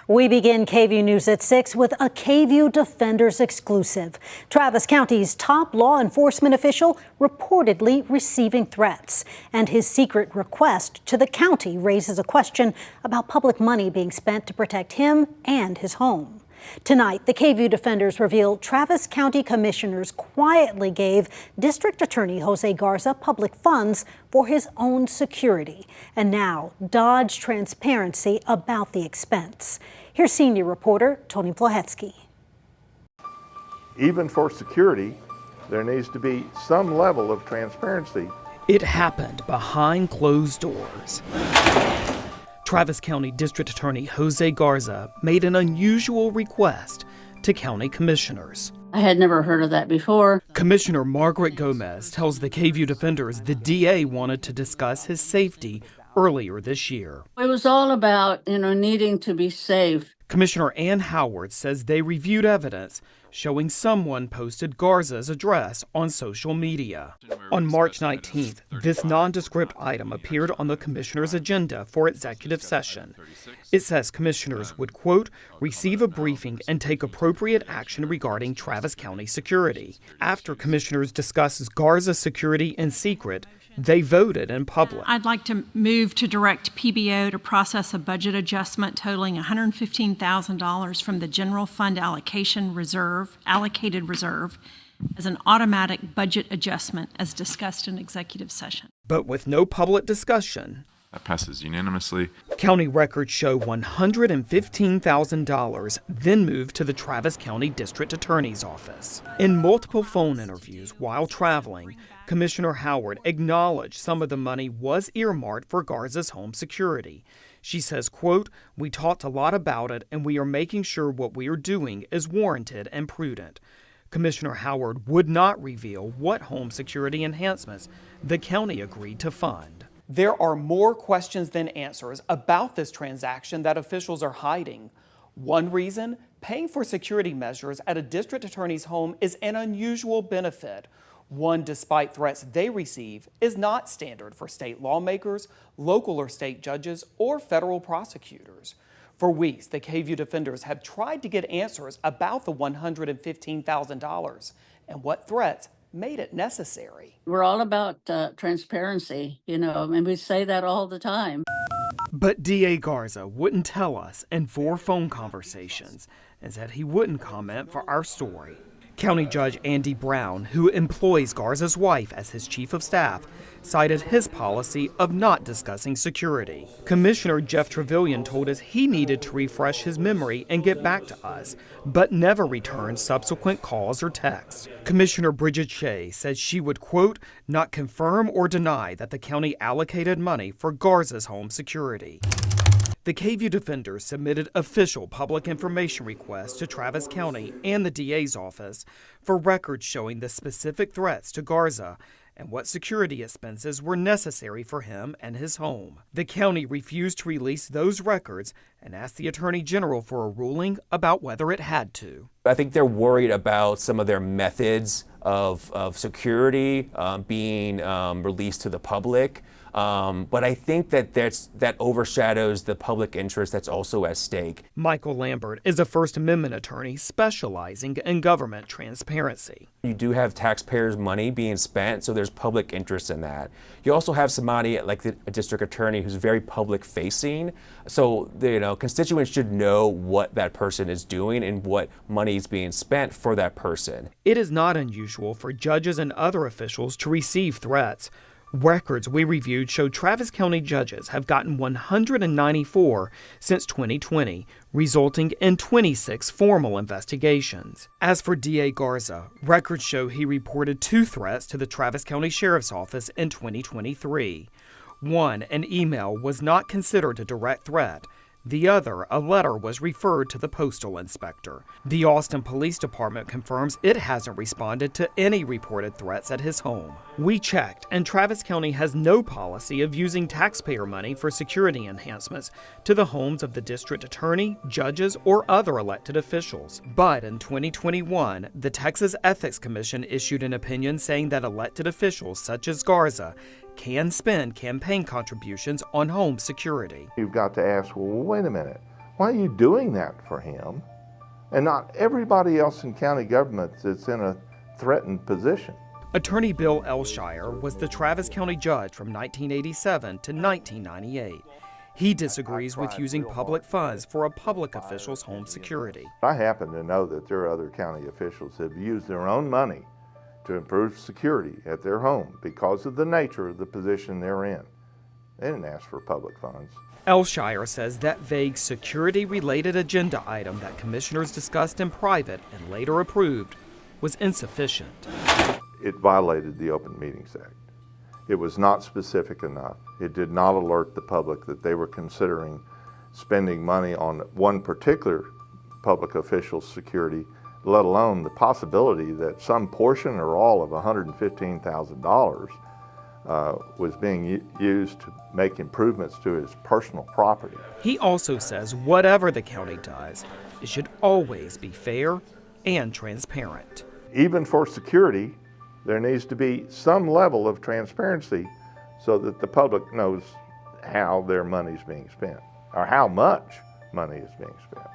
We begin KVUE News at 6 with a KVUE Defenders exclusive. Travis County's top law enforcement official reportedly receiving threats, and his secret request to the county raises a question about public money being spent to protect him and his home. Tonight, the KVUE Defenders reveal Travis County commissioners quietly gave District Attorney José Garza public funds for his own security, and now dodge transparency about the expense. Here's senior reporter Tony Plahetsky. Even for security, there needs to be some level of transparency. It happened behind closed doors. Travis County District Attorney José Garza made an unusual request to county commissioners. I had never heard of that before. Commissioner Margaret Gomez tells the KVUE Defenders the DA wanted to discuss his safety earlier this year. It was all about, needing to be safe. Commissioner Ann Howard says they reviewed evidence showing someone posted Garza's address on social media. On March 19th, this nondescript item appeared on the commissioner's agenda for executive session. It says commissioners would, quote, receive a briefing and take appropriate action regarding Travis County security. After commissioners discussed Garza's security in secret, they voted in public. I'd like to move to direct PBO to process a budget adjustment totaling $115,000 from the general fund allocated reserve as an automatic budget adjustment as discussed in executive session. But with no public discussion. That passes unanimously. County records show $115,000 then moved to the Travis County District Attorney's office. In multiple phone interviews while traveling, Commissioner Howard acknowledged some of the money was earmarked for Garza's home security. She says, quote, we talked a lot about it and we are making sure what we are doing is warranted and prudent. Commissioner Howard would not reveal what home security enhancements the county agreed to fund. There are more questions than answers about this transaction that officials are hiding. One reason, paying for security measures at a district attorney's home is an unusual benefit. One, despite threats they receive, is not standard for state lawmakers, local or state judges, or federal prosecutors. For weeks, the KVUE Defenders have tried to get answers about the $115,000 and what threats made it necessary. We're all about transparency, and we say that all the time. But DA Garza wouldn't tell us in 4 phone conversations and said he wouldn't comment for our story. County Judge Andy Brown, who employs Garza's wife as his chief of staff, cited his policy of not discussing security. Commissioner Jeff Trevelyan told us he needed to refresh his memory and get back to us, but never returned subsequent calls or texts. Commissioner Bridget Shea said she would, quote, not confirm or deny that the county allocated money for Garza's home security. The KVUE Defenders submitted official public information requests to Travis County and the DA's office for records showing the specific threats to Garza and what security expenses were necessary for him and his home. The county refused to release those records and asked the Attorney General for a ruling about whether it had to. I think they're worried about some of their methods of security being released to the public. But I think that overshadows the public interest that's also at stake. Michael Lambert is a First Amendment attorney specializing in government transparency. You do have taxpayers' money being spent, so there's public interest in that. You also have somebody like a district attorney who's very public facing, so constituents should know what that person is doing and what money is being spent for that person. It is not unusual for judges and other officials to receive threats. Records we reviewed show Travis County judges have gotten 194 since 2020, resulting in 26 formal investigations. As for DA Garza, records show he reported 2 threats to the Travis County Sheriff's Office in 2023. One, an email, was not considered a direct threat. The other, a letter, was referred to the postal inspector. The Austin Police Department confirms it hasn't responded to any reported threats at his home. We checked, and Travis County has no policy of using taxpayer money for security enhancements to the homes of the district attorney, judges, or other elected officials. But in 2021, the Texas Ethics Commission issued an opinion saying that elected officials such as Garza can spend campaign contributions on home security. You've got to ask, well, wait a minute. Why are you doing that for him and not everybody else in county government that's in a threatened position? Attorney Bill Elshire was the Travis County judge from 1987 to 1998. He disagrees with using public funds for a public official's home security. I happen to know that there are other county officials that have used their own money to improve security at their home because of the nature of the position they're in. They didn't ask for public funds. Elshire says that vague security-related agenda item that commissioners discussed in private and later approved was insufficient. It violated the Open Meetings Act. It was not specific enough. It did not alert the public that they were considering spending money on one particular public official's security, let alone the possibility that some portion or all of $115,000 was being used to make improvements to his personal property. He also says whatever the county does, it should always be fair and transparent. Even for security, there needs to be some level of transparency so that the public knows how their money is being spent or how much money is being spent.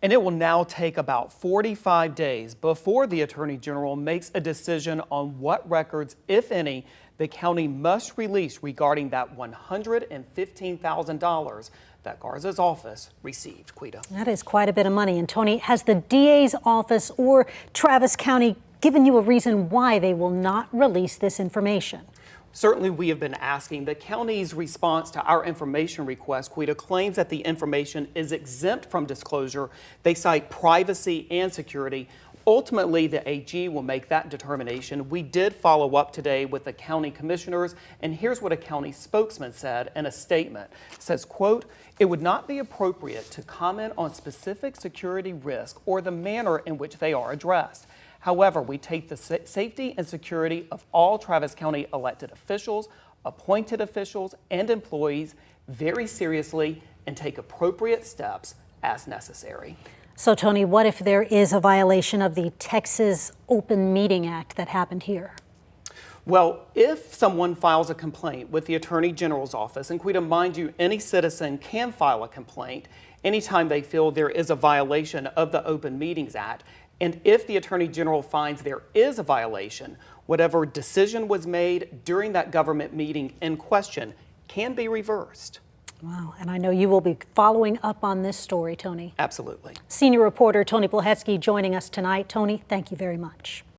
And it will now take about 45 days before the Attorney General makes a decision on what records, if any, the county must release regarding that $115,000 that Garza's office received. Quita. That is quite a bit of money. And Tony, has the DA's office or Travis County given you a reason why they will not release this information? Certainly, we have been asking. The county's response to our information request, Quita, claims that the information is exempt from disclosure. They cite privacy and security. Ultimately, the AG will make that determination. We did follow up today with the county commissioners, and here's what a county spokesman said in a statement. It says, quote, "It would not be appropriate to comment on specific security risk or the manner in which they are addressed. However, we take the safety and security of all Travis County elected officials, appointed officials, and employees very seriously and take appropriate steps as necessary." So, Tony, what if there is a violation of the Texas Open Meeting Act that happened here? Well, if someone files a complaint with the Attorney General's office, and Quita, mind you, any citizen can file a complaint anytime they feel there is a violation of the Open Meetings Act. And if the Attorney General finds there is a violation, whatever decision was made during that government meeting in question can be reversed. Wow, and I know you will be following up on this story, Tony. Absolutely. Senior reporter Tony Plahetsky joining us tonight. Tony, thank you very much.